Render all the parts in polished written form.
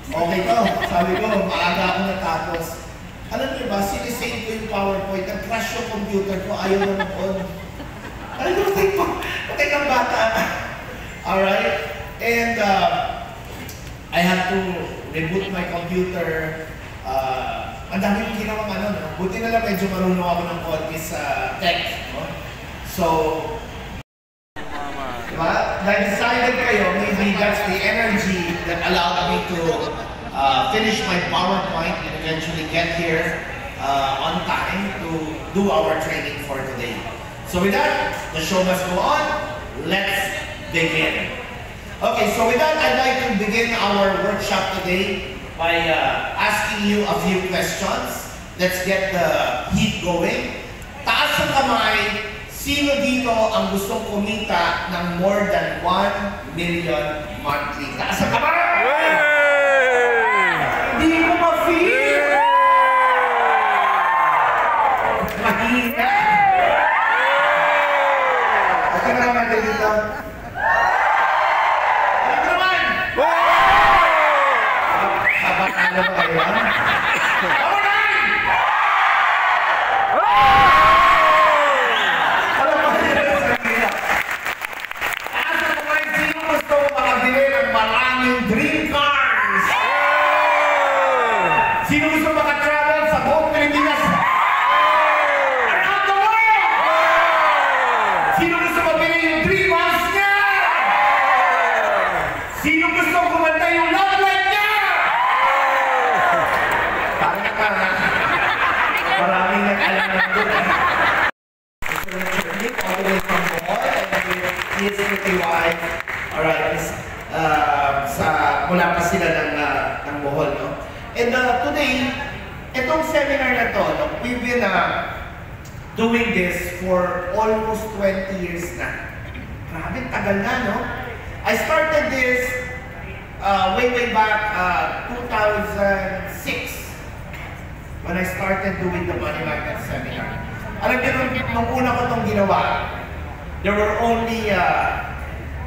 Okay to. Sabi ko, maaga ako natapos. Alam niyo ba, sinisave ko yung PowerPoint, nag-crash yung computer ko, ayaw na noon. I don't think po, patay ng bata. Alright? And I had to reboot my computer. Ang dami yung ginawang ano, no? Buti na lang medyo marunong ako ng konti sa tech. No? So, diba? Na-decided kayo, maybe that's the energy that allowed me to finish my PowerPoint and eventually get here on time to do our training for today. So with that, the show must go on. Let's begin. Okay, so with that, I'd like to begin our workshop today by asking you a few questions. Let's get the heat going. Taas ang kamay, sino dito ang gustong kumita ng more than 1 million monthly? Taas ang kamay! Hindi ko ma-feel! Mahina! Okay na naman dito. Ano naman? Ano ba kayo? Ako na! Alam mo nila sa kanila. Asa ko kayo sino gusto makabili ng maraming dream cars? Sino gusto makatravel sa buong Pilipinas? Around the world! Sino gusto mabili yung dream house niya? Sino gusto kumanta yung love life niya? Maraming nag-alam ng doon. Mr. Richard Nick, all the way from Bohol, and with his pretty wife, alright, mula pa sila ng Bohol, no? And today, itong seminar na to, no, we've been doing this for almost 20 years na. Grabe, tagal na, no? I started this way back 2006. When I started doing the Money Magnet Seminar. Alam niyo, nung una ko itong ginawa, there were only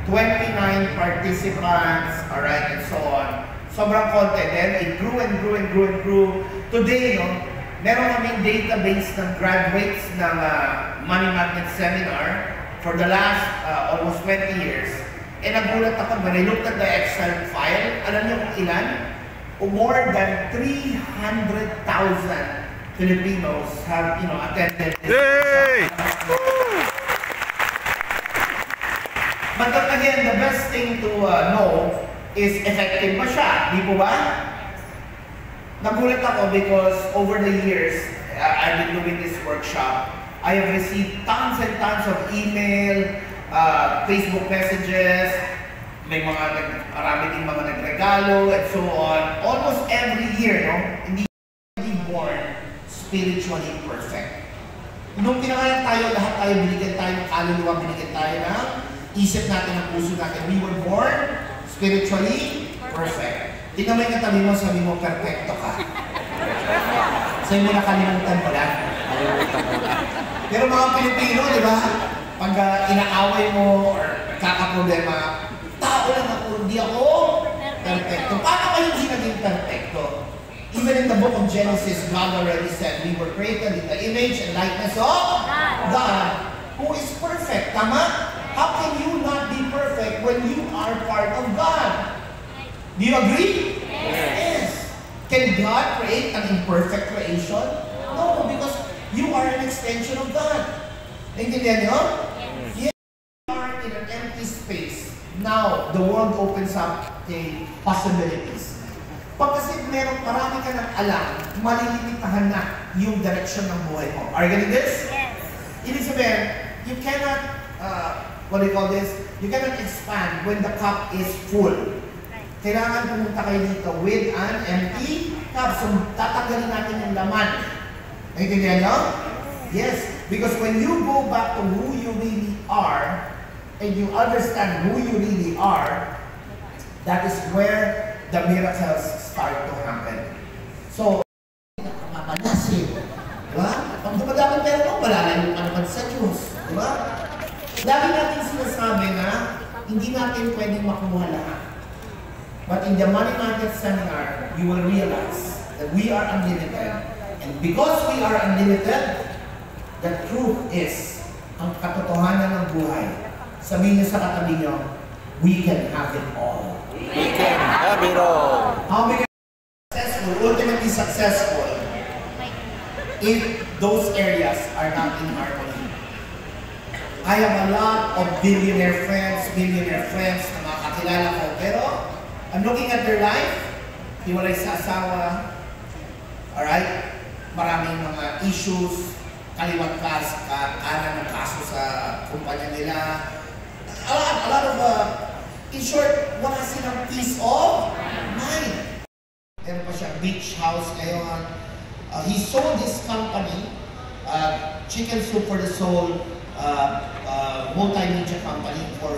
29 participants, alright, and so on. Sobrang konti. Then it grew and grew and grew and grew. Today, no, meron kaming database ng graduates ng Money Magnet Seminar for the last almost 20 years. And nagulat ako when I looked at the Excel file, alam niyo kung ilan? More than 300,000 Filipinos have, attended this. Yay! But again, the best thing to know is effective ba siya? Di po ba? Nagulat ako because over the years, I've been doing this workshop. I have received tons and tons of email, Facebook messages, marami din mga nagregalo, and so on. Almost every year, no? Hindi born spiritually perfect. Nung pinangalan tayo, lahat tayo binigyan tayo ng kaluluwa, binigyan tayo ng isip natin, ng puso natin. We were born spiritually perfect. Tingnan mo yung katabi mo, sabi mo, perfecto ka. Sabi mo, nakalimutan mo lang. Pero mga Pilipino, di ba? Pag inaaway mo or kakaproblema, tao lang ako, hindi ako perfecto. Paano kayo hindi naging perfecto? Even in the book of Genesis, God already said, we were created in the image and likeness of God, who is perfect. Tama? How can you not be perfect when you are part of God? Do you agree? Yes. Can God create an imperfect creation? No, because you are an extension of God. Naintindihan niyo? Yes. You are in an empty space. Now, the world opens up possibilities. Pag kasi marami ka nang alam, malilimitahan na yung direction ng buhay mo. Are you getting this? Yes. Ibig sabihin, you cannot, what do you call this? You cannot expand when the cup is full. Kailangan pumunta kayo dito with an empty cup. So, tatanggalin natin yung laman. Naintindihan niyo? Yes. Because when you go back to who you really are, and you understand who you really are, that is where the miracles start to happen. So, mapanasin. Diba? Pag dumadaming pera mo, malalayo ka naman sa Diyos. Diba? Lagi natin sinasabi na hindi natin pwedeng makuha lahat. But in the Money Mindset Seminar, you will realize that we are unlimited. And because we are unlimited, the truth is, ang katotohanan ng buhay, sabihin niyo sa katabi niyo, we can have it all. We can have it all. How we can be successful, ultimately successful, if those areas are not in harmony. I have a lot of billionaire friends na mga kakilala ko, pero I'm looking at their life, hiwalay sa asawa, alright? Maraming mga issues, kaliwat kanan ng kaso sa kumpanya nila. A lot of, in short, wala silang peace of mind. Meron pa siya beach house ngayon. He sold his company, Chicken Soup for the Soul, multimedia company, for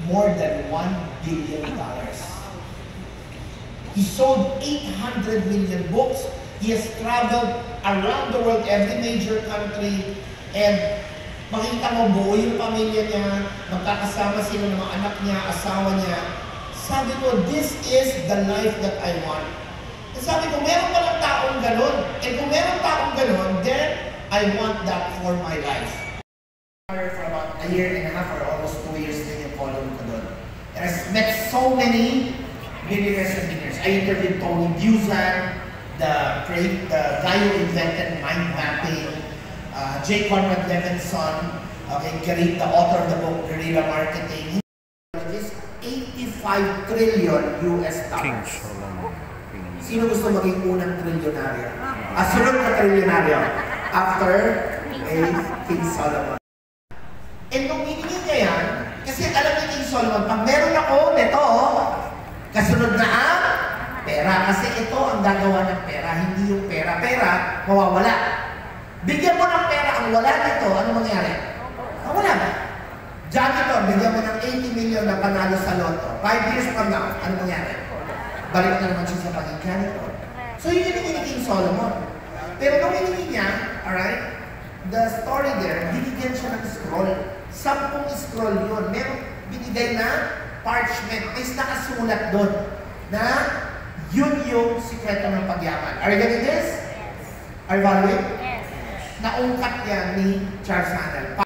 more than $1 billion. He sold 800 million books. He has traveled around the world, every major country, and makita mo buo yung pamilya niya, magkakasama sila ng mga anak niya, asawa niya. Sabi ko, this is the life that I want. And sabi ko, meron pa lang taong ganun. And kung meron taong ganun, then I want that for my life. For about a year and a half or almost 2 years din yung follow ko doon. And I met so many millionaires and millionaires. I interviewed Tony Buzan, the guy who invented mind mapping, J. Conrad Levinson, okay, the author of the book Guerrilla Marketing. Is 85 trillion US dollars. Sino gusto maging unang trilyonaryo? Sunod na trilyonaryo after King Solomon. And nung hiningin niya yan, kasi alam ni King Solomon, pag meron ako nito, kasunod na ang pera. Kasi ito ang gagawa ng pera, hindi yung pera. Pera, mawawala. Bigyan mo ng pera, ang wala nito, ano mangyari? Mawala ba? Janitor, bigyan mo ng 80 million na panalo sa loto. 5 years from now, ano mangyari? Balik na naman siya sa paging janitor. So yun yung hiningin ni King Solomon. Pero nung hiningin niya, alright, the story there, binigyan siya ng scroll. 10 scroll yun. Meron binigay na parchment. May nakasulat doon na yun yung sikreto ng pagyaman. Are you getting this? Are you following? Yes. Naungkat yan ni Charles Haanel.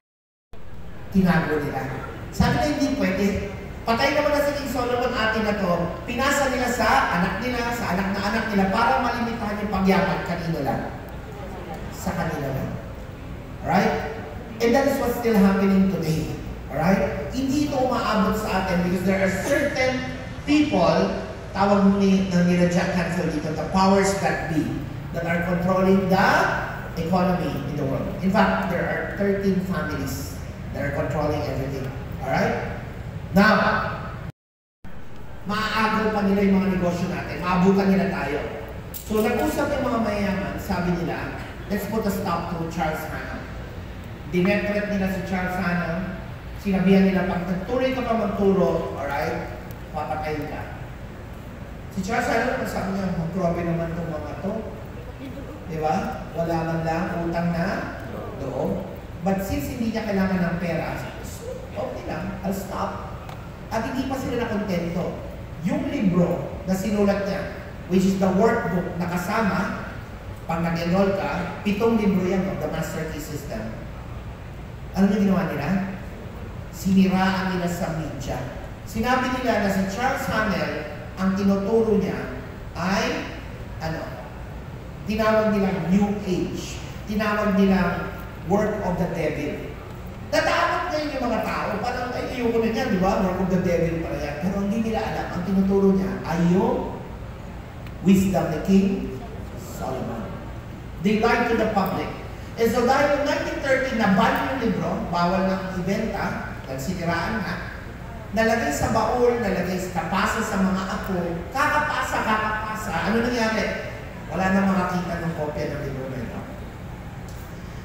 Tinago nila. Sabi na hindi pwede. Patay naman na si King Solomon, atin na to. Pinasa nila sa anak nila, sa anak na anak nila para malimitahan yung pagyaman. Kanino lang? Sa kanila lang. Alright? And that is what's still happening today. Alright? Hindi ito umaabot sa atin because there are certain people, tawag nila Jack Canfield dito, the powers that be, that are controlling the economy in the world. In fact, there are 13 families that are controlling everything. Alright? Now, maaagaw pa nila yung mga negosyo natin, maabutan nila tayo. So, nag-usap yung mga mayayaman, sabi nila, let's put a stop to Charles Haanel. Dinetret nila si Charles Haanel, sinabihan nila, pag nagtuloy ka pa magturo, alright, papatayin ka. Si Charles Haanel, sabi niya, grabe naman itong mga to. Diba? Wala man lang, utang na loob. But since hindi niya kailangan ng pera, okay lang, I'll stop. At hindi pa sila nakontento. Yung libro na sinulat niya, which is the workbook na kasama, pag nag-enroll ka, 7 libro yan, The Master Key System. Ano yung ginawa nila? Siniraan nila sa media. Sinabi nila na si Charles Haanel, ang tinuturo niya ay, tinawag nilang New Age. Tinawag nilang work of the devil. Natakot ngayon yung mga tao, parang ay ayoko na niya, di ba? Work of the devil pala yan. Pero hindi nila alam, ang tinuturo niya ay yung wisdom ni King Solomon. They lied to the public. And so dahil noong 1930, naban yung libro, bawal ng ibenta, nagsiniraan na, nalagay sa baul, nalagay sa kapasa sa mga apo, kakapasa, ano nangyari? Wala na makakita ng kopya ng libro na ito.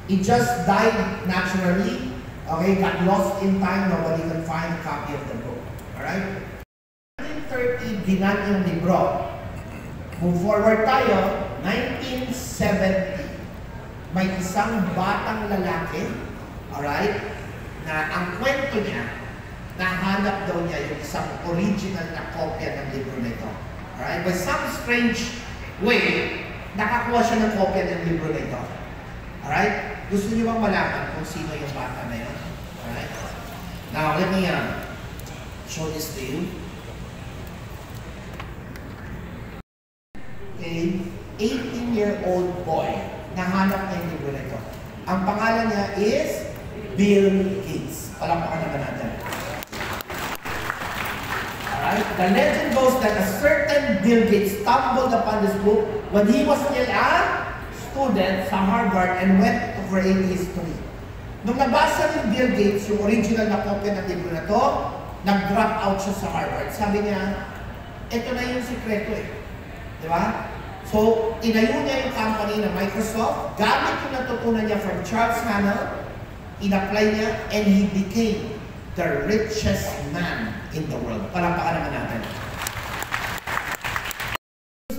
It just died naturally. Okay, got lost in time, nobody can find a copy of the book. Alright? 1930, dinan yung libro. Move forward tayo, 1970. May isang batang lalaki, alright, na ang kwento niya, nahanap daw niya yung isang original na kopya ng libro na ito. Alright? By some strange way, nakakuha siya ng kopya ng libro na ito. Alright? Gusto niyo bang malaman kung sino yung bata na yun? Alright? Now, let me show this to you. A 18-year-old boy, nahanap na yung libro na ito. Ang pangalan niya is Bill Gates. Palakpakan naman natin. Alright? The legend goes that a certain Bill Gates stumbled upon this book when he was still a student sa Harvard and went to create history. Nung nabasa ni Bill Gates yung original na kopya ng libro na to, nag-drop out siya sa Harvard. Sabi niya, ito na yung sikreto eh. Di ba? So, tinayo niya yung company na Microsoft, gamit yung natutunan niya from Charles Haanel, in-apply niya, and he became the richest man in the world. Palampakan naman natin.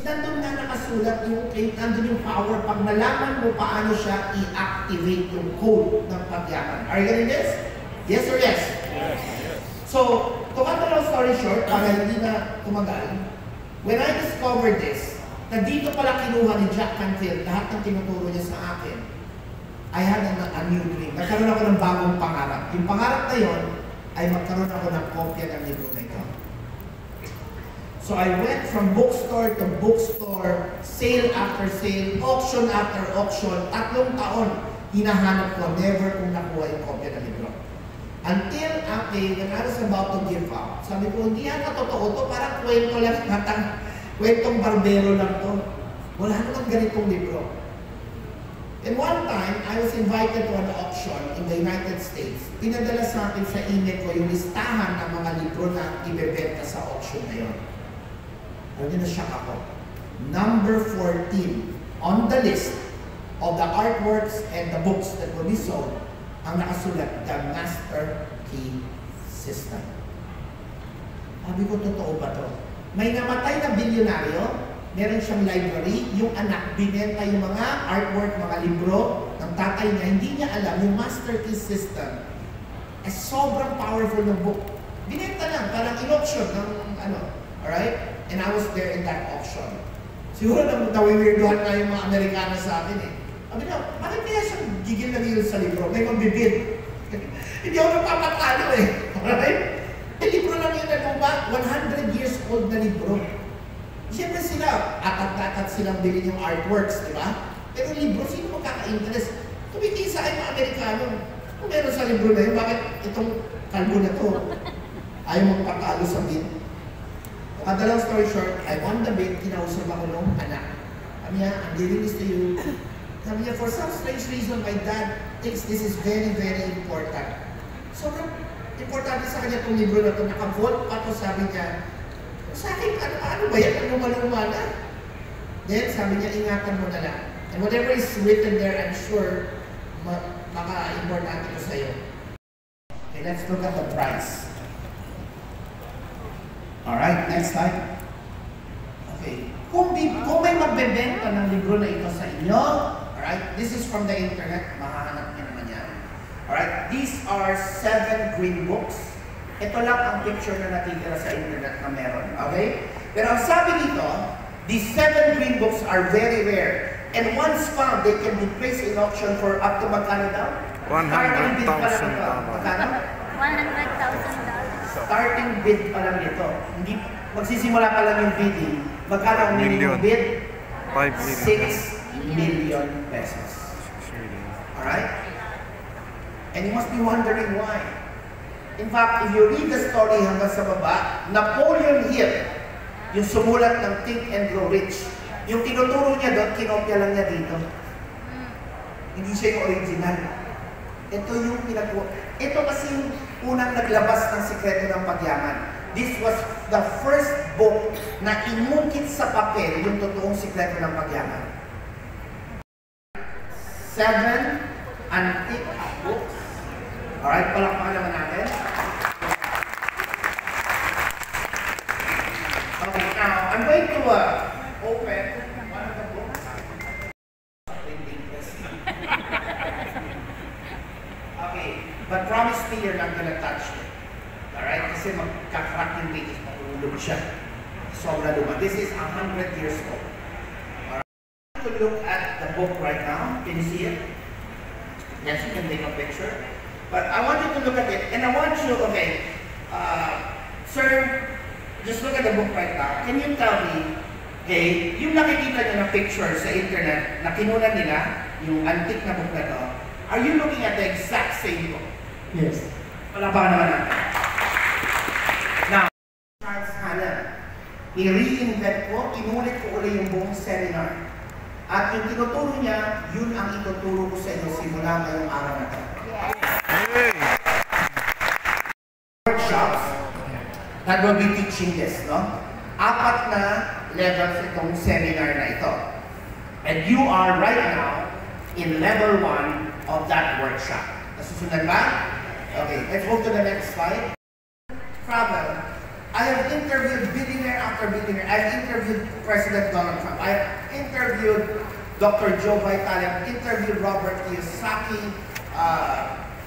Nandun na nakasulat yung, nandun yung power, pag nalaman mo paano siya i-activate yung code ng pagyaman. Are you getting this? Yes or yes? Yes. So, to cut the long story short, para hindi na tumagal, when I discovered this, na dito pala kinuha ni Jack Canfield lahat ng tinuturo niya sa akin, I had a new dream. Nagkaroon ako ng bagong pangarap. Yung pangarap na yon ay magkaroon ako ng kopya ng libro na ito. So I went from bookstore to bookstore, sale after sale, auction after auction, 3 taon, hinahanap ko, never kong nakuha yung kopya ng libro. Until when I was about to give up, sabi ko, hindi yan totoo to, parang kwento lang, kwentong barbero lang to. Wala namang ganitong libro. And one time, I was invited to an auction in the United States. Pinadala sa akin sa email ko yung listahan ng mga libro na ibebenta sa auction na yun. Ano na-shock ako. Number 14 on the list of the artworks and the books that will be sold, ang nakasulat, The Master Key System. Sabi ko, totoo ba to? May namatay na bilyonaryo, meron siyang library, yung anak, binenta yung mga artwork, mga libro ng tatay niya, hindi niya alam yung Master Key System. Ay sobrang powerful ng book. Binenta lang, parang in-auction ng alright? And I was there in that auction. Siguro nawiwirduhan na yung mga Amerikano sa akin eh. Sabi niya, bakit kaya siyang gigil na gigil sa libro? May magbibid. Hindi ako nagpapatalo eh. Alright? Yung libro lang yun na ba? 100 years old na libro. Siyempre sila, atat-atat silang bilhin yung artworks, di ba? Pero libro, sino magkaka-interest? Tumikisa ay mga Amerikano. Kung meron sa libro na yun, bakit itong kalbo na to? Ayaw magpatalo sa bid. Long story short, I won the bid, kinausap ako nung anak. Sabi niya, I'm giving this to you. Sabi niya, for some strange reason, my dad thinks this is very, very important. Sobrang importante sa kanya itong libro na ito. Naka-vault pa ito, sabi niya. Sa akin, ano ba yan? Ano maluma na? Then, sabi niya, ingatan mo na lang. And whatever is written there, I'm sure, maka-importante ko sa'yo. Okay, let's look at the price. Alright, next slide. Okay. Kung may magbebenta ng libro na ito sa inyo, alright, this is from the internet, mahahanap niyo naman yan. Alright, these are 7 green books. Ito lang ang picture na natitira sa internet na meron, okay? Pero ang sabi dito, these 7 green books are very rare. And once found, they can be placed in auction for up to magkano daw? $100,000. Magkano? $100,000. Starting bid pa lang ito. Hindi, magsisimula pa lang yung bidding. Magkano ang minimum bid? 5 million. 6 million pesos. Alright? And you must be wondering why. In fact, if you read the story hanggang sa baba, Napoleon Hill, yung sumulat ng Think and Grow Rich, yung tinuturo niya doon, kinopya lang niya dito. Hindi siya yung original. Ito yung pinagawa. Ito kasi yung unang naglabas ng Sikreto ng Pagyaman. This was the first book na inukit sa papel yung totoong Sikreto ng Pagyaman. 7 antique books. Alright, palakpakan naman natin. Okay, now, I'm going to open one of the books. Okay, but promise me you're not gonna touch it. Alright? siya. Sobra luma. This is 100 years old. Alright. To look at the book right now. Can you see it? Yes, you can take a picture. But I want you to look at it. And I want you, okay, sir, just look at the book right now. Can you tell me, okay, yung nakikita nyo na picture sa internet na kinunan nila, yung antique na book na to, are you looking at the exact same book? Yes. Palabakan naman natin. Now, Charles Hanna, i-reinvent ko, inulit ko ulit yung buong seminar. At yung tinuturo niya, yun ang ituturo ko sa inyo simula ngayong araw na ito. Hey! Workshops that will be teaching this, no? 4 na levels itong seminar na ito. And you are right now in level 1 of that workshop. Nasusunod ba? Okay, let's move to the next slide. Travel. I have interviewed billionaire after billionaire. I've interviewed President Donald Trump. I've interviewed Dr. Joe Vitale. I've interviewed Robert Kiyosaki.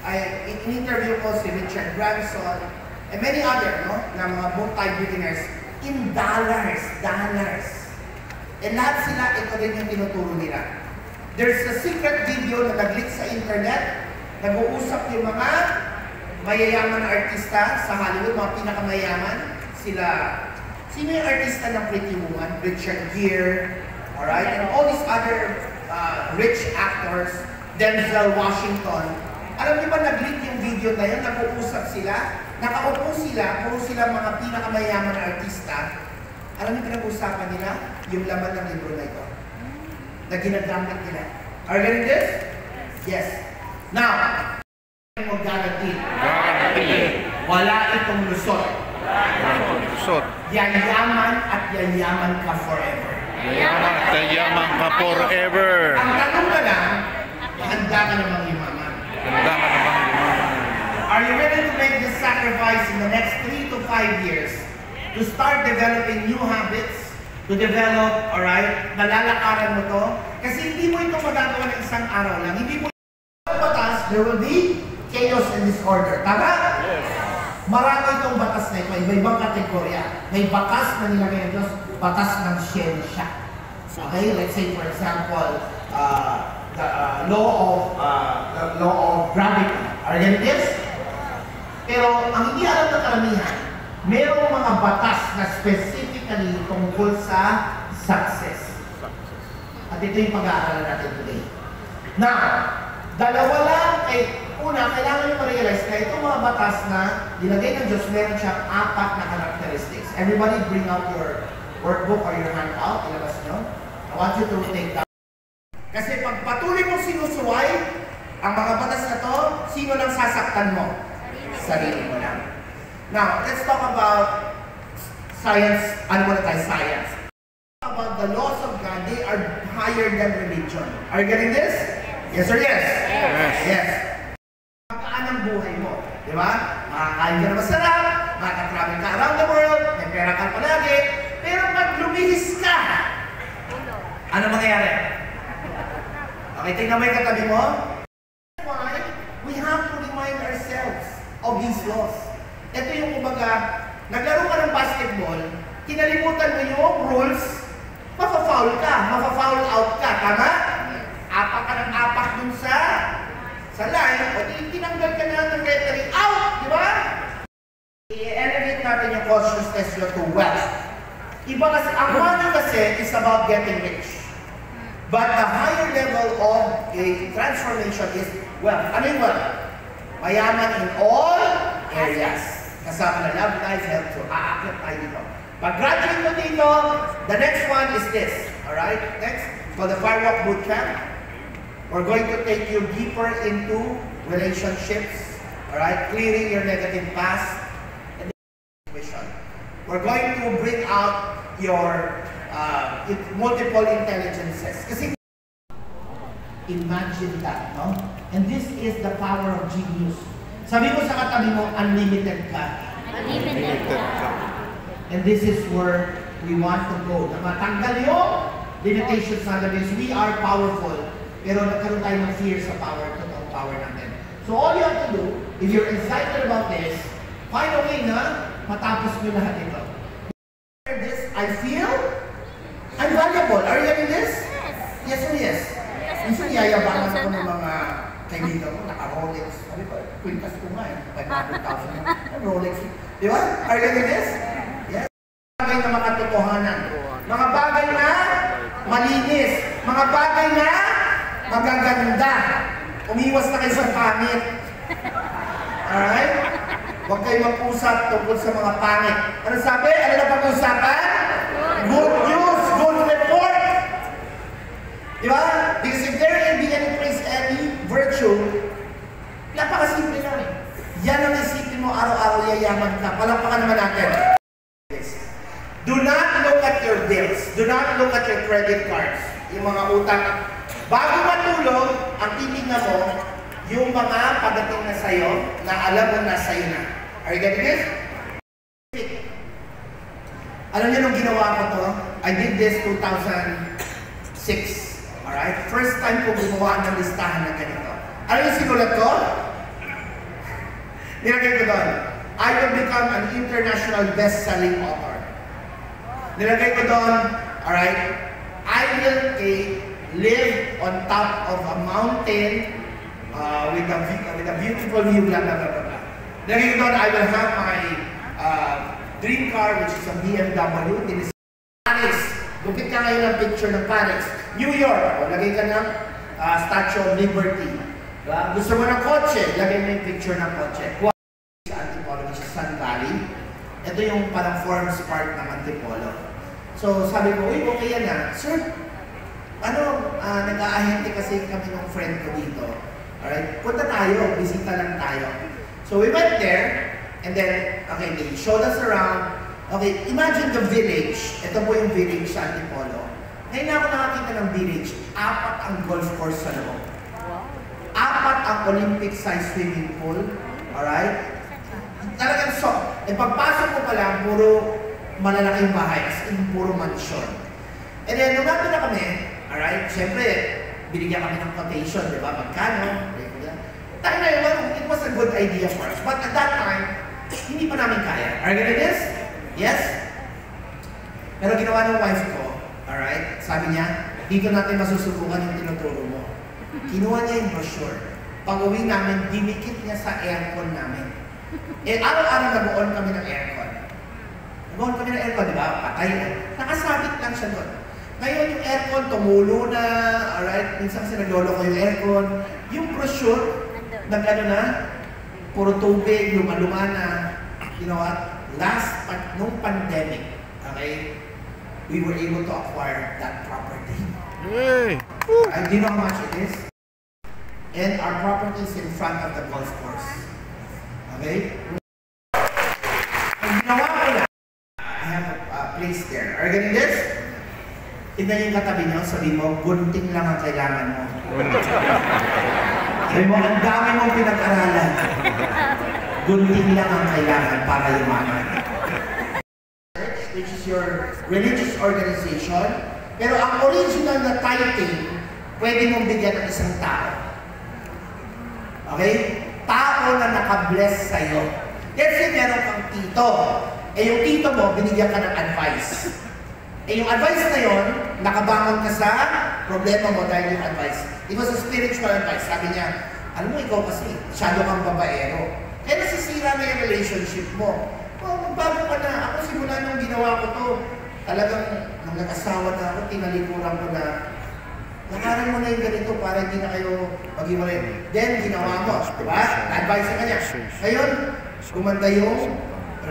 I interviewed ko si Richard Branson and many other, no, na mga multi-billionaires in dollars. And lahat sila, ito rin yung tinuturo nila. There's a secret video na nag-leak sa internet. Nag-uusap yung mga mayayaman na artista sa Hollywood, mga pinakamayaman. Sino yung artista ng Pretty Woman? Richard Gere, alright? And all these other rich actors, Denzel Washington. Alam niyo ba, nag-leak yung video na yun, nag-uusap sila, nakaupo sila, puro sila mga pinakamayaman na artista. Alam niyo pinag-usapan nila? Yung laman ng libro na ito. Na ginagamit nila. Are you getting this? Yes. Now, mo guarantee. Wala itong lusot. Lusot. Yayaman at yayaman ka forever. Yayaman at yayaman ka forever. Ang tanong na lang, handa ka namang yumaman. Handa ka namang yumaman. Are you ready to make this sacrifice in the next 3 to 5 years to start developing new habits, to develop, alright, nalalakaran mo to? Kasi hindi mo ito magagawa ng isang araw lang. Hindi mo batas, there will be chaos and disorder. Tama? Yes. Marami itong batas na ito, iba-ibang kategorya. May batas na nilagay ng Diyos, batas ng siyensya. Okay? Let's say, for example, the law of gravity. Are you getting this? Pero ang hindi alam ng karamihan, mayroong mga batas na specifically tungkol sa success. At ito yung pag-aaralan natin today. Now, dalawa lang una, kailangan nyo ma-realize na itong mga batas na nilagay ng Diyos, meron siyang 4 na characteristics. Everybody bring out your workbook or your handout, ilabas nyo. I want you to take that. Kasi pag patuloy mong sinusuway, ang mga batas na to, sino lang sasaktan mo? Sarili mo lang. Now, let's talk about science. Ano muna tayo? Science. About the laws of God, they are higher than religion. Are you getting this? Yes or yes? Yes. Yes. Makaan ang buhay mo. Di ba? Makakain ka na masarap, makaka-travel ka around the world, may pera ka palagi, pero pag lumihis ka, ano mangyayari? Okay, tingnan mo yung katabi mo. That's why we have to remind ourselves of these laws. Ito yung kumbaga, naglaro ka ng basketball, kinalimutan mo yung rules, mafa-foul ka, mafa-foul out ka, tama? Apak ka ng apak dun sa line, o tinanggal ka na ng referee, out! Di ba? I-elevate natin yung consciousness nyo to wealth. Iba kasi, ang money kasi is about getting rich. But the higher level of a transformation is wealth. Ano yung wealth? Mayaman in all areas. Kasama na love, life, health, so aakit tayo dito. Pag-graduate mo dito, the next one is this. Alright? Next, called the Firewalk Bootcamp. We're going to take you deeper into relationships. Alright? Clearing your negative past. And vision. We're going to bring out your multiple intelligences. Kasi imagine that, no? And this is the power of genius. Sabi mo sa katabi mo, unlimited ka. Unlimited ka. And this is where we want to go. Na matanggal yung limitations natin because we are powerful. Pero nagkaroon tayo ng fear sa totoong power natin. So all you have to do, if you're excited about this, find a way na matapos nyo lahat ito. I feel I'm valuable. Are you getting this? Yes. Yes or yes? Minsan yayabangan ko ng mga kaibigan ko, naka-Rolex. Ano ba? Quintas ko nga eh. 500,000. Rolex. Di ba? Are you getting this? Yes. Bagay na mga totohanan. Mga bagay na malinis. Mga bagay na magaganda. Umiwas na kayo sa pangit. Alright? Huwag kayo mag-usap tungkol sa mga pangit. Ano sabi? Ano na pag-usapan? Good news! Good report! Diba? Because if there can be any praise, any virtue, napakasimple lang eh. Yan ang isipin mo araw-araw yayaman ka. Palakpakan naman natin. Do not look at your bills. Do not look at your credit cards. Yung mga utang. Bago matulog, ang titignan mo, yung mga pagdating na sa'yo, na alam mo na sa'yo na. Are you getting this? Alam niyo nung ginawa ko to? I did this 2006. Alright? First time ko gumawa ng listahan na ganito. Ano yung sinulat ko? Nilagay ko doon, I will become an international best-selling author. Nilagay ko doon, alright, I will live on top of a mountain with a beautiful view, blah, blah, blah, blah. Nilagay ko doon, I will have my dream car, which is a BMW. Paris. Lupit ka ngayon ng picture ng Paris. New York. O, lagay ka ng Statue of Liberty. Gusto mo ng kotse, lagay mo yung picture ng kotse. Sa Antipolo, sa Sun Valley. Ito yung parang Forms Park ng Antipolo. So, sabi ko, uy, okay yan na. Sir, nag-aahente kasi kami ng friend ko dito. Alright? Punta tayo, bisita lang tayo. So, we went there, and then, okay, they showed us around. Okay, imagine the village. Ito po yung village sa Antipolo. Ngayon na ako nakakita ng village, 4 ang golf course sa loob. 4 ang Olympic-sized swimming pool. Alright? Talagang so, pagpasok ko pa lang, puro malalaking bahay, as in puro mansion. And then, nung natin na kami, alright, syempre, binigyan kami ng quotation, di ba? Magkano? Tayo na yun, it was a good idea for us. But at that time, hindi pa namin kaya. Are you getting this? Yes? Pero ginawa ng wife ko, alright, sabi niya, dito natin masusubukan yung tinuturo mo. Kinuha niya yung brochure. Pag-uwi namin, dinikit niya sa aircon namin. Araw-araw nag-on kami ng aircon. Nag-on kami ng aircon, di ba? Patay na. Nakasabit lang siya doon. Ngayon yung aircon, tumulo na, alright, minsan kasi naglolo ko yung aircon. Yung brochure, nag-ano na, puro tubig, luma-luma na. You know what? Nung pandemic, okay, we were able to acquire that property. Hey! Do you know how much it is? And our property is in front of the golf course. Okay? Ang ginawa ko na, I have a place there. Are you getting this? Tignan yung katabi niyo, sabi mo, gunting lang ang kailangan mo. Sabi mo, ang dami mong pinag-aralan. Gunting lang ang kailangan para yumaman. Which is your religious organization. Pero ang original na tithing, pwede mong bigyan ng isang tao. Okay? Tao na nakabless sa'yo. Let's say meron kang tito. Yung tito mo, binigyan ka ng advice. Yung advice na yon, nakabangon ka sa problema mo dahil yung advice. It was a spiritual advice. Sabi niya, alam mo, ikaw kasi, masyado kang babaero. Kaya nasisira na yung relationship mo. Magbago ka na. Ako simula nung ginawa ko to, talagang nung nag-asawa na ako, tinalikuran ko na, nakaran mo na yung ganito para hindi na kayo mag-iwalay. Then, ginawa mo. Diba? Na-advise ka niya. Ngayon, gumanda yung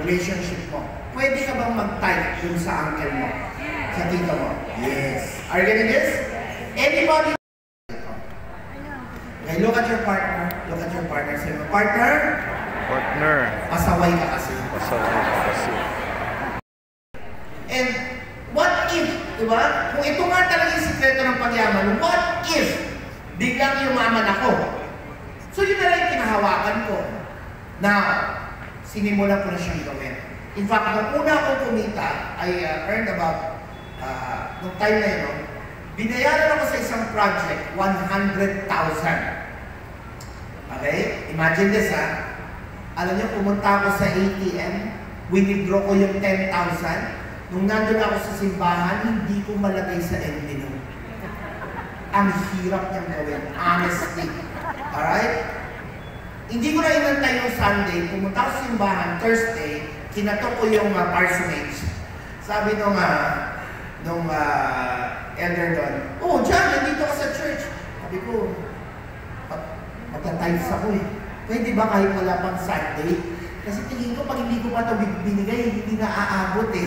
relationship mo. Pwede ka bang mag-type dun sa uncle mo? Sa tito mo? Yes. Are you getting this? Anybody? Okay, look at your partner. Look at your partner. Say mo, partner? Partner. Pasaway ka kasi. Pasaway ka kasi. And what if, di ba? Kung ito nga talaga yung sikreto ng pagyaman, what if biglang yumaman ako? So yun na lang yung kinahawakan ko. Now, sinimulan ko na siyang gawin. In fact, nung una akong kumita, I earned about, nung time na yun, binayaran ako sa isang project, 100,000. Okay? Imagine this, Alam niyo, pumunta ako sa ATM, withdraw ko yung 10,000, Nung nandun ako sa simbahan, hindi ko malagay sa envelope. Ang hirap niyang gawin, honestly. Alright? Hindi ko na inantay yung Sunday, pumunta ako sa simbahan, Thursday, kinatok ko yung parsonage. Sabi nung elder doon, oh, John, nandito ka sa church. Sabi ko, magta-tithes ako eh. Pwede ba kahit wala pang Sunday? Kasi tingin ko, pag hindi ko pa ito binigay, hindi na aabot eh.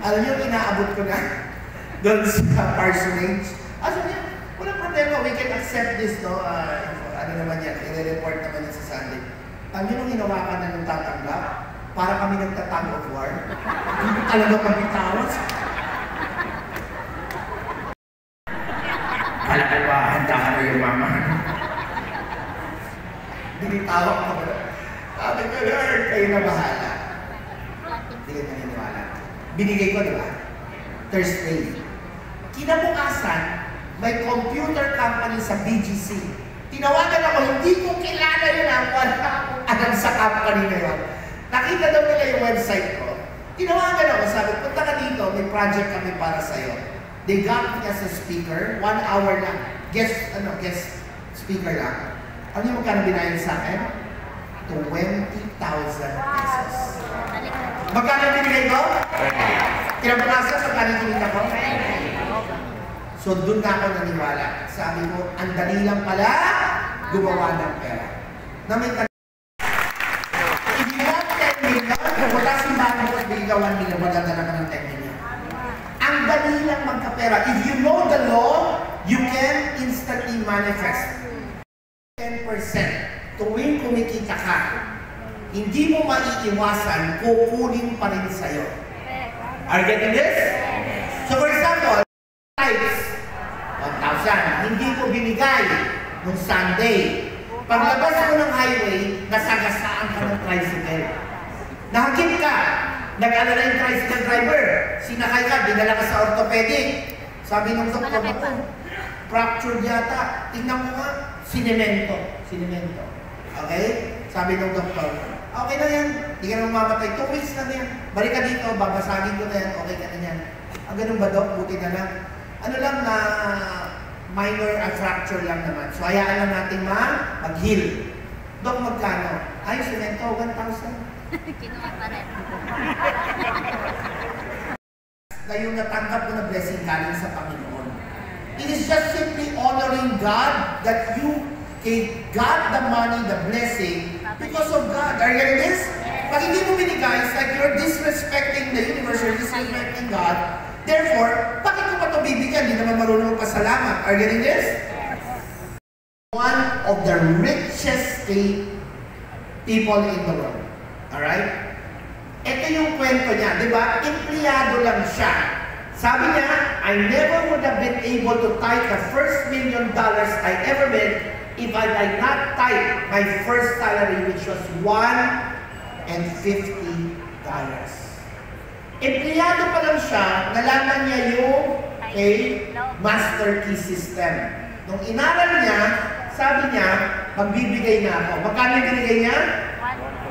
Alam niyo, inaabot ko na doon sa parsonage. Sabi niya, walang problema, we can accept this, no? Ano naman yan, i-report naman yan sa Sunday. Alam niyo, nung hinawakan na ng tatanggap, para kami nagtatag of war, hindi ko talaga pagbitawan. Kala handa ka na yung mama. Binitawak ko ba? Sabi ko, Lord, kayo na bahala. Hindi ka naniniwala. Binigay ko, di ba? Thursday. Kinabukasan, may computer company sa BGC. Tinawagan ako, hindi ko kilala yun ang wala akong alam sa company na yun. Nakita daw nila yung website ko. Tinawagan ako, sabi, punta ka dito, may project kami para sa'yo. They got me as a speaker, 1 hour lang. Guest speaker lang. Ano yung magkano binayad sa akin? 20,000 pesos. Magkano binigay ko? Kinabukasan, magkano binigay ko? So doon na ako naniwala. Sabi ko, ang dali lang pala gumawa ng pera. Na may if you want 10 million, wala si Mano ko, bigay ka 1 million, maganda na ka ng 10 million. Ang dali lang magkapera. If you know the law, you can instantly manifest. 10%. Tuwing kumikita ka, hindi mo maiiwasan, kukunin pa rin sa'yo. Are you getting this? So for example, tithes, 1,000. Hindi ko binigay nung Sunday. Paglabas mo ng highway, nasagasaan ka ng tricycle. Nahagip ka, nag-alala yung tricycle driver. Sinakay ka, dinala ka sa orthopedic. Sabi ng doktor, ako, fractured yata. Tingnan mo nga, sinemento. Okay? Sabi ng doktor, okay na yan, hindi ka na mamamatay. 2 weeks na yan. Balik ka dito, babasagin ko na yan, okay ka na yan. Ganun ba, Dok? Buti na lang. Ano lang na minor fracture lang naman. So, hayaan lang natin mag-heal. Dok, magkano? Ay, semento, 1,000. Kinuha pa rin. Na yung natanggap ko na blessing galing sa Panginoon. It is just simply honoring God that you got the money, the blessing, because of God. Are you getting this? Pag hindi mo binigay, it's like you're disrespecting the universe, you're disrespecting God. Therefore, bakit ko pa ito bibigyan? Hindi naman marunong magpasalamat. Are you getting this? One of the richest people in the world. Alright? Ito yung kwento niya, di ba? Empleyado lang siya. Sabi niya, I never would have been able to tithe the first $1 million I ever made if I did not tithe my first salary, which was $150. Empleyado pa lang siya, nalaman niya yung master key system. Nung inaral niya, sabi niya, magbibigay na ako. Magkano binigay niya?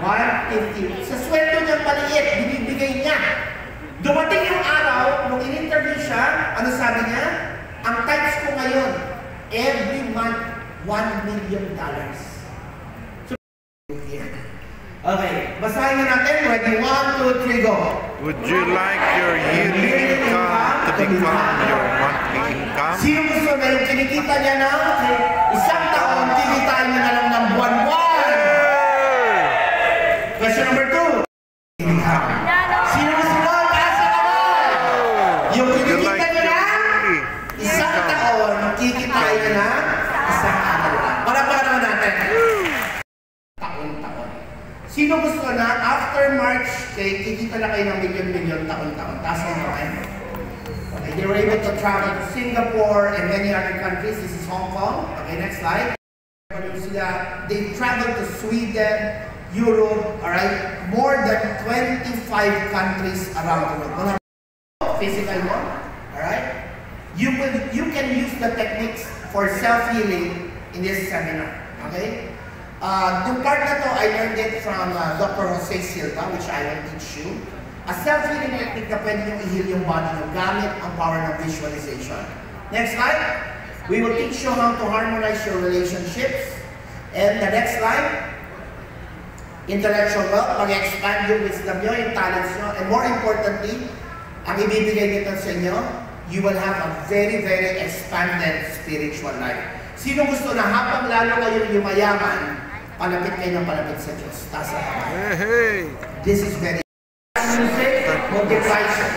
150. Sa sweldo niya maliit, binibigay niya. Dumating yung araw, nung in-interview siya, ano sabi niya? Ang tithes ko ngayon, every month, $1 million. So, okay, basahin na natin. Ready? 1, 2, 3, go. Would you like your yearly income to become your monthly income? Sino gusto na yung kinikita niya na isang taon, kikitain niya na lang ng buwan-buwan? Question number 2. Sino gusto na? Taas na kamay! Yung kinikita niya na isang taon, kikitain niya na isang araw lang. Para naman natin. Taon-taon. Sino gusto na after March, kikita na kayo ng milyon-milyon taon-taon? Taas na naman. Okay, they were able to travel to Singapore and many other countries. This is Hong Kong. Okay, next slide. They traveled to Sweden, Europe, alright? More than 25 countries around the world. Physical one, alright? You can use the techniques for self-healing in this seminar, okay? Yung part na to, I learned it from Dr. Jose Silva, which I will teach you. a self-healing technique na pwede nyo i-heal yung body nyo gamit ang power ng visualization. Next slide. We will teach you how to harmonize your relationships. And the next slide, intellectual wealth, mag-expand yung wisdom nyo, yung talents nyo, and more importantly, ang ibibigay nito sa inyo, you will have a very, very expanded spiritual life. Sino gusto na habang lalo kayo yumayaman, palapit kayo ng palapit sa Diyos? Taas na kamay. Hey! This is very music, multiplication.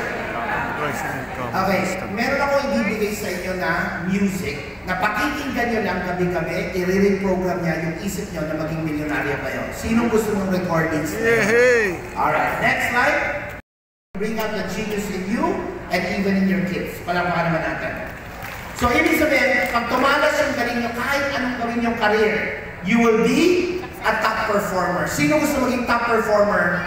Okay, meron ako ibibigay sa inyo na music na pakikinggan nyo lang gabi-gabi, i-reprogram niya yung isip nyo na maging milyonaryo kayo. Sinong gusto ng recordings? Hey! Alright, next slide. Bring out the genius in you and even in your kids. Palakpakan naman natin. So, ibig sabihin, pag tumalas yung galing nyo, kahit anong gawin yung career, you will be a top performer. Sino gusto maging top performer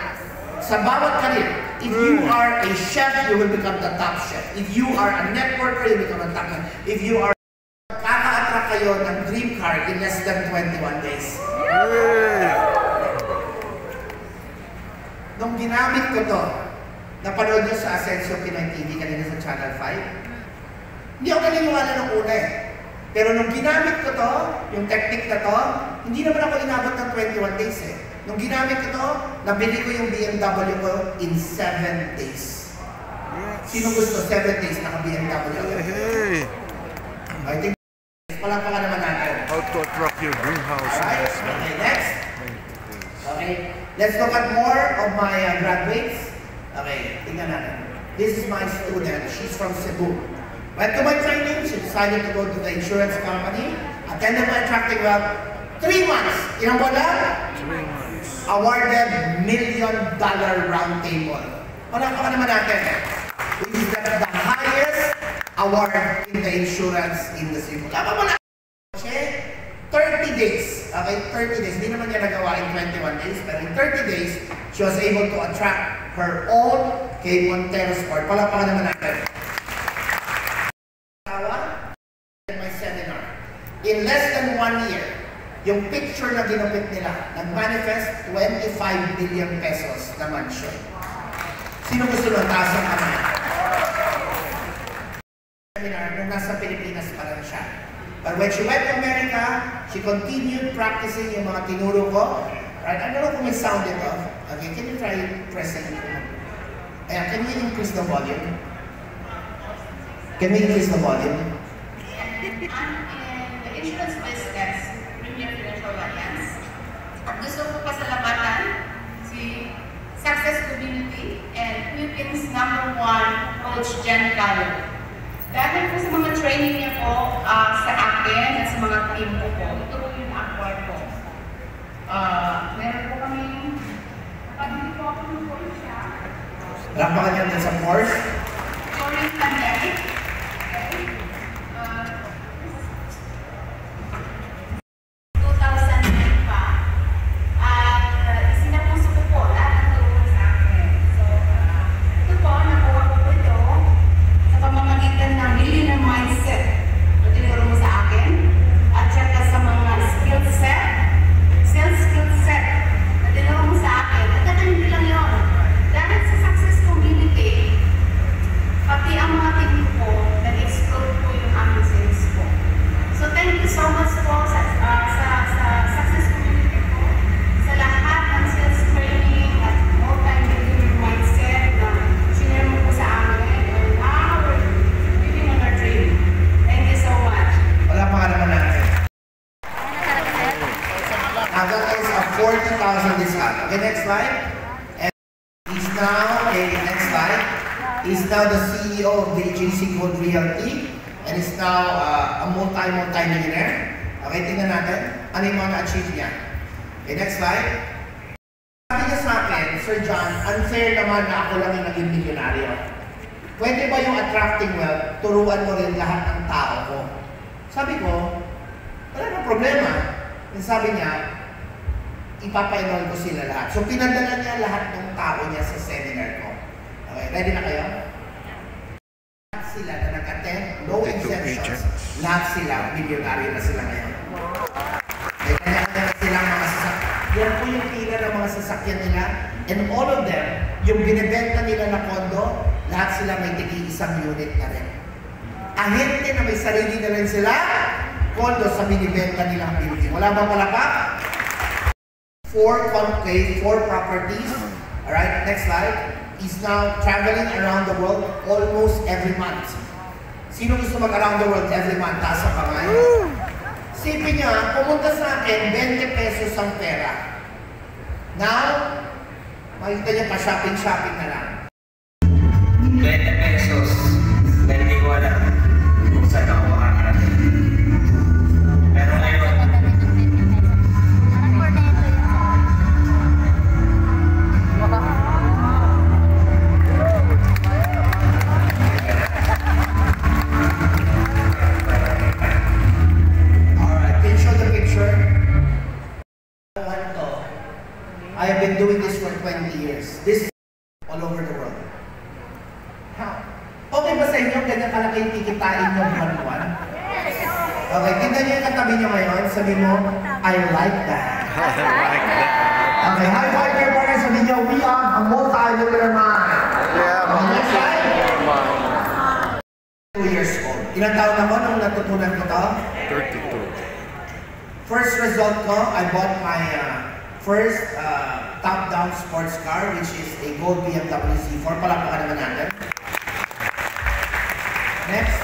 sa bawat career? If you are a chef, you will become the top chef. If you are a networker, you become a top chef. If you are kaka-attract kayo ng dream car in less than 21 days. Nung ginamit ko to, napanood nyo sa Asensio Pinoy TV kanina sa Channel 5, hindi ako naniniwala ng una eh. Pero nung ginamit ko to, yung technique na to, hindi naman ako inabot ng 21 days eh. Nung ginamit ko to, nabili ko yung BMW ko in 7 days. Sino gusto 7 days naka-BMW? Hey! I think, palakpakan naman natin. How to attract your dream house. Alright, okay, next. Okay, let's look at more of my graduates. Okay, tingnan natin. This is my student. She's from Cebu. Went to my training. She decided to go to the insurance company. Attended my attracting wealth. 3 months. Ilang buwan lang? 3 months. Awarded $1 million round table. Palakpakan naman natin. Which is the highest award in the insurance industry. Tama mo na. 30 days. Okay, 30 days. Hindi naman niya nagawa in 21 days. Pero in 30 days, she was able to attract her own kay Montero Sport. Palakpakan naman natin. In my seminar, in less than 1 year, yung picture na ginupit nila, nag-manifest 25 million pesos na mansion. Sino gusto ng taas ang kamay? Seminar, nung nasa Pilipinas pa lang siya. But when she went to America, she continued practicing yung mga tinuro ko. Right? I don't know kung may sound ito. Okay, can you try pressing it? Ayan, can we increase the volume? Can we increase the volume? The insurance business, Premier Financial Alliance. Gusto ko pasalamatan si Success Community and Philippines #1 Coach Jen Gallo. Dahil po sa mga training niya po sa akin at sa mga team ko po, ito po yung award ko. Meron po kami, pabili po ako ng Porsche. Rampakan niya din sa Porsche. During pandemic, 2009 pa. At isinapuso ko po lahat ng tulong sa akin. So, ito po, nakuha ko po ito sa pamamagitan ng millionaire mindset na tinuro mo sa akin at saka sa mga skill set, sales skill set na tinuro mo sa akin. At hindi lang yun. Dahil sa success community, pati ang mga team ko, nag-explode po yung aming sales ko. So thank you so much po sa success community ko, sa lahat ng sales training at multi-millionaire mindset na sinare mo po sa amin. And now we're living on our dream. Thank you so much. Wala pa ka naman natin. Hanggang is a 40,000 discount. Okay, next slide. And he's now, okay, next slide. He's now the CEO of the JC Gold Realty and is now a multi-millionaire. Okay, tingnan natin. Ano yung mga na-achieve niya? Okay, next slide. Sabi niya sa akin, Sir John, unfair naman na ako lang yung naging milyonaryo. Pwede ba yung attracting wealth, turuan mo rin lahat ng tao ko? Sabi ko, wala na problema. And sabi niya, ipapa-enroll ko sila lahat. So, pinadala niya lahat ng tao niya sa seminar ko. Okay, ready na kayo? Lahat sila na nag-attend, no exceptions. Lahat sila, milyonaryo na sila ngayon. May kanya-kanya na silang mga sasakyan. Yan po yung pila ng mga sasakyan nila. And all of them yung binibenta nila na kondo, lahat sila may tig-isang unit na rin. Ahente na may sarili na rin sila, kondo sa binibenta nilang building. Wala bang palakpak? 4 properties. Alright, next slide. Is now traveling around the world almost every month. Sino gusto mag-around the world every month? Taas ang kamay. Sipin niya, pumunta sa akin, 20 pesos ang pera. Now, makikita niya pa shopping na lang. 20 pesos. Dahil di ko alam kung saan ako makakarating. Pero ngayon, Alright, can you show the picture? I have been doing this for 20 years. This is all over the world. How? Okay ba sa inyo ganyan kalaki yung kikitain nyo buwan-buwan? Okay, tingnan nyo yung katabi nyo ngayon. Sabi mo, I like that. Okay, high five your partner. Sabi nyo, we are a multi-millionaire man. Okay, next slide. 2 years old. Ilang taon ako nung natutunan ko to? 32. First result ko, I bought my first top-down sports car, which is a gold BMW Z4. Palakpakan naman natin. Next.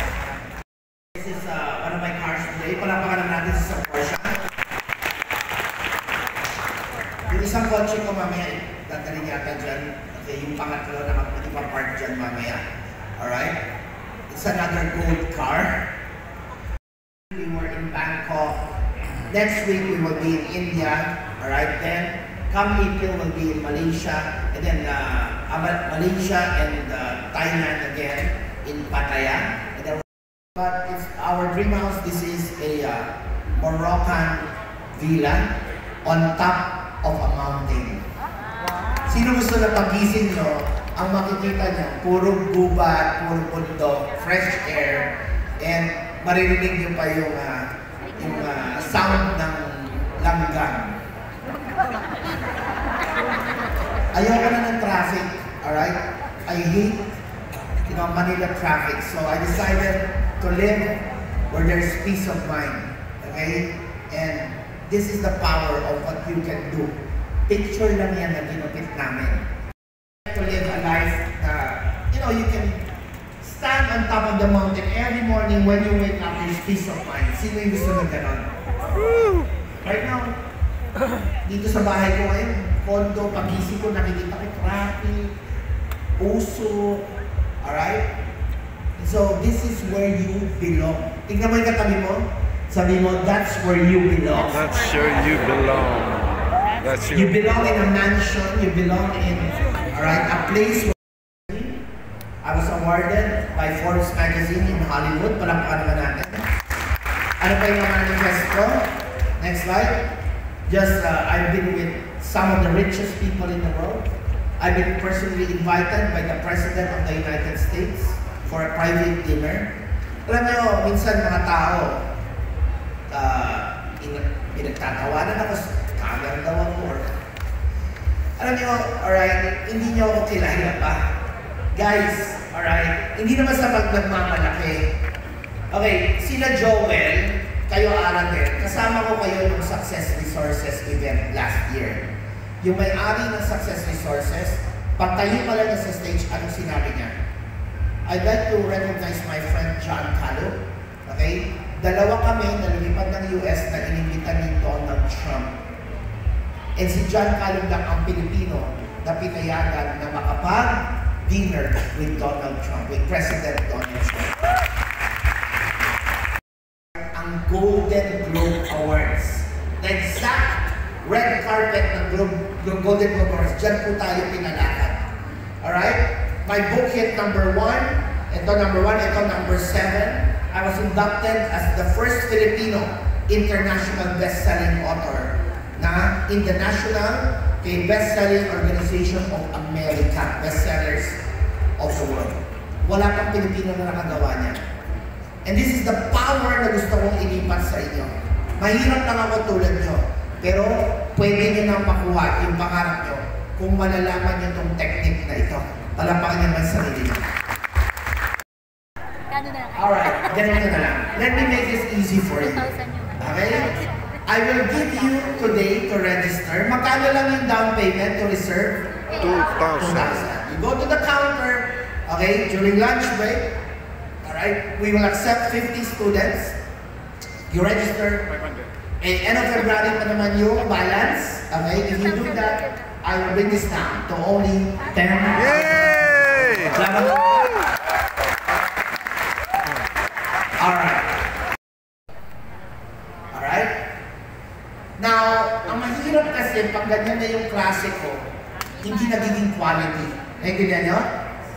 This is one of my cars today. Palakpakan naman natin sa Porsche. Yung isang kotse ko mamaya, dadalhin yata dyan. Okay, yung pangatlo na mag-park dyan mamaya. Alright? It's another gold car. We were in Bangkok. Next week we will be in India. Alright, then come April we'll be in Malaysia. And then Malaysia and Thailand again in Pattaya. And then, but it's our dream house. This is a Moroccan villa on top of a mountain. Sino gusto na pagising nyo, ang makikita nyo, puro gubat, puro bundok, fresh air, and maririnig nyo pa yung sound ng langgam. Ayoko na ng traffic, alright? I hate, Manila traffic. So I decided to live where there's peace of mind, okay? And this is the power of what you can do. Picture lang yan na tinupit namin. To live a life na, you can stand on top of the mountain every morning when you wake up, there's peace of mind. Sino yung gusto na ganon? Right now, dito sa bahay ko ngayon, kondo, pagising ko, nakikita ko traffic, puso, alright? So, this is where you belong. Tingnan mo yung katabi mo, sabi mo, that's where you belong. That's where you belong. That's You belong in a mansion, you belong in, alright, a place where I was awarded by Forbes magazine in Hollywood. Palakpakan naman natin. Ano pa yung mga manifesto? Next slide. Just, I've been with some of the richest people in the world. I've been personally invited by the President of the United States for a private dinner. Alam niyo, minsan mga tao, pinagtatawanan ako sa camera daw ako. Alam niyo, alright, hindi niyo ako kilala pa. Guys, alright, hindi naman sa nagmamalaki. Okay, sila Joel, kayo Arabel, kasama ko kayo ng Success Resources event last year. Yung may-ari ng Success Resources, pagtayo pa lang sa stage, anong sinabi niya? I'd like to recognize my friend John Calub. Okay? Dalawa kami na lumipad ng US na inimbitan ni Donald Trump. And si John Calub lang ang Pilipino na pinayagan na makapag-dinner with Donald Trump, with President Donald Trump. Ang Golden Globe Awards. The exact red carpet ng Golden Globe Awards. Diyan po tayo pinalakad. Alright? My book hit #1. Ito #1. Ito #7. I was inducted as the first Filipino international best-selling author na International Best-Selling Organization of America. Bestsellers of the world. Wala pang Pilipino na nakagawa niya. And this is the power na gusto kong ilipat sa inyo. Mahirap lang ako tulad nyo. Pero pwede nyo nang makuha yung pangarap nyo kung malalaman niyo itong technique na ito. Palapakan niyo naman sa sarili niyo. Kano na lang? Alright, ganito na lang. Let me make this easy for you. 2,000 yun. Okay? I will give you today to register. Magkano lang yung down payment to reserve? 2,000. 2,000. You go to the counter, okay, during lunch break, alright, we will accept 50 students. You register. And end of February pa naman yung balance. Okay, if you do that, I will bring this down to only 10. Yay! Alright. Alright? Now, ang mahirap kasi pag ganyan na yung klase ko, hindi nagiging quality. Naintindihan nyo?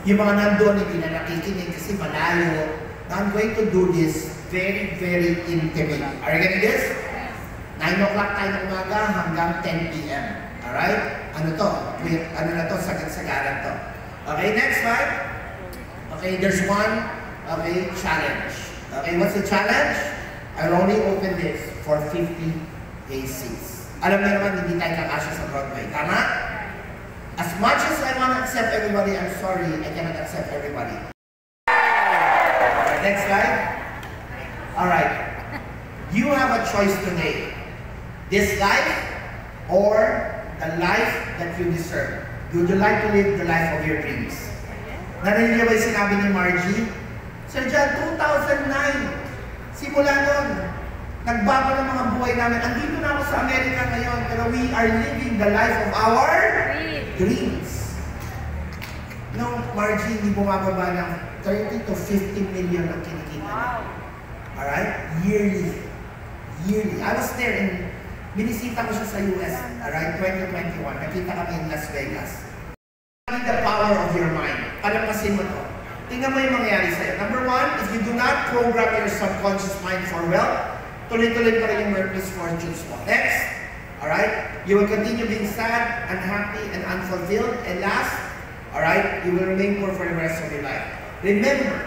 Yung mga nandun, hindi na nakikinig kasi malayo. Now, I'm going to do this very, very intimate. Are you getting this? 9 o'clock tayo ng umaga hanggang 10 p.m. Alright? Ano to? Ano na to? Sagat-sagaran to. Okay, next slide. Okay, there's one, okay, challenge. Okay, what's the challenge? I'll only open this for 50 ACs. Alam niyo naman, hindi tayo kakasya sa Broadway. Tama? As much as I want to accept everybody, I'm sorry, I cannot accept everybody. Alright, next slide. Alright. You have a choice today. This life or the life that you deserve. Would you like to live the life of your dreams? Narinig niyo ba yung sinabi ni Margie? Sir John, 2009, simula nun, nagbago ng mga buhay namin. Andito na ako sa Amerika ngayon, pero we are living the life of our dreams. No, Margie, hindi bumababa ng 30 to 50 million ang kinikita. Alright? Yearly. Yearly. I was there in, binisita ko siya sa US, alright, 2021. Nakita kami in Las Vegas. The power of your mind. Palampasin mo to. Tingnan mo yung mangyayari sa'yo. Number one, if you do not program your subconscious mind for wealth, tuloy-tuloy pa rin yung Mercury's fortunes mo. Next, alright, you will continue being sad, unhappy, and unfulfilled. And last, alright, you will remain poor for the rest of your life. Remember,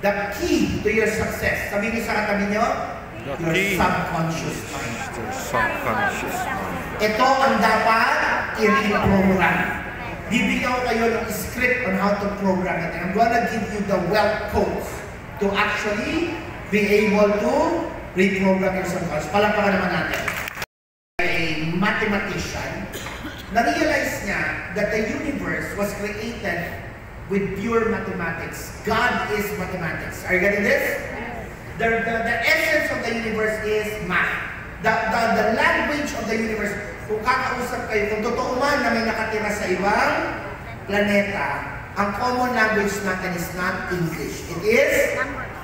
the key to your success, sabihin niyo sa katabi niyo, your subconscious mind. Subconscious mind. Ito ang dapat i-reprogram. Bibigyan ko kayo ng script on how to program it. And I'm gonna give you the wealth codes to actually be able to reprogram your subconscious. Palampakan naman natin. A mathematician, na-realize niya that the universe was created with pure mathematics. God is mathematics. Are you getting this? The essence of the universe is math. The language of the universe, kung kakausap kayo, kung totoo man na may nakatira sa ibang planeta, ang common language natin is not English. It is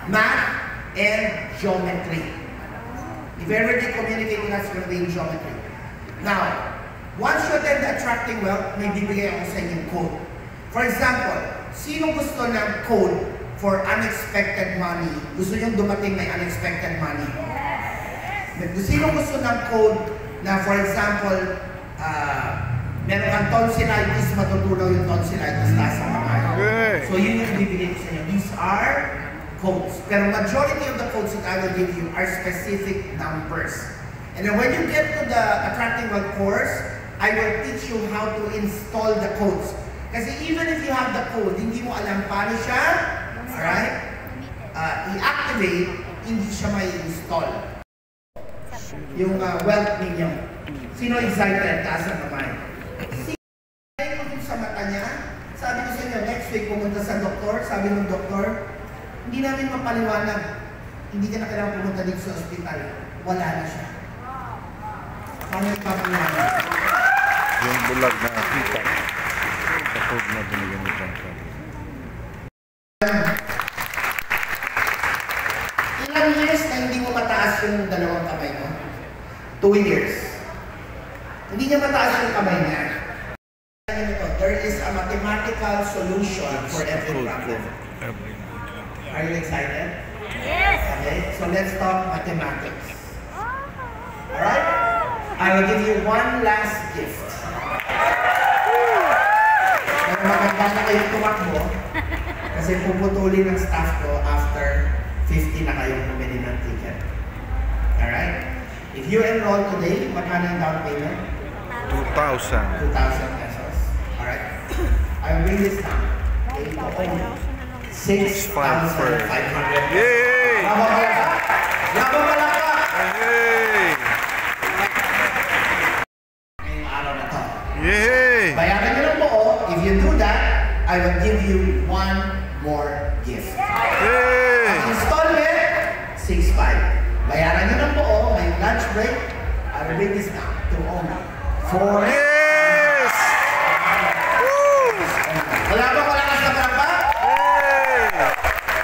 math and geometry. If ever they communicate with us, it's going to be in geometry. Now, once you attend the Attracting Wealth, may bibigay ako sa inyong code. For example, sino gusto ng code for unexpected money? Gusto nyo dumating may unexpected money? Sino gusto ng code na, for example, meron kang tonsillitis, matutunaw yung tonsillitis taas ang kamay. So yun yung bibigay ko sa inyo. These are codes. Pero majority of the codes that I will give you are specific numbers. And then when you get to the Attracting Wealth course, I will teach you how to install the codes. Kasi even if you have the code, hindi mo alam paano siya, alright, i-activate, hindi siya may install. Yung wealth ninyo. Sino excited? Taas ang kamay. Sino kung sa mata niya? Sabi ko sa inyo, next week pumunta sa doktor. Sabi ng doktor, hindi namin mapaliwanag. Hindi ka na kailangan pumunta dito sa ospital. Wala na siya. Paano ipapaliwanag? Yung bulag na kita. Sa code na binigyan mo dyan. Ilang years na hindi mo mataas yung dalawang kamay mo? 2 years. Hindi niya mataas yung kamay niya. There is a mathematical solution for every problem. Are you excited? Yes! Okay, so let's talk mathematics. Alright? I will give you one last gift. Pero maganda na kayong tumakbo kasi puputulin ng staff ko after 50 na kayong bumili ng ticket. Alright? If you enroll today, magkano yung down payment? 2,000. 2,000 pesos. I bring this down. Ito only 6,500. Yay! Bravo palaka! Yay! Ngayong araw na to. Yay! Bayaran nyo ng buo. If you do that, I will give you one more gift. Yay! Ang installment, 6,500. Bayaran nyo ng buo. Ngayong lunch break, I will bring this down to only 4. Yes! Woo! Wala ba malakas na parapa? Yay!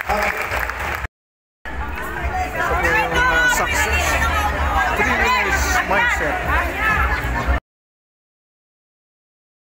Okay. Success. 3 winners mindset.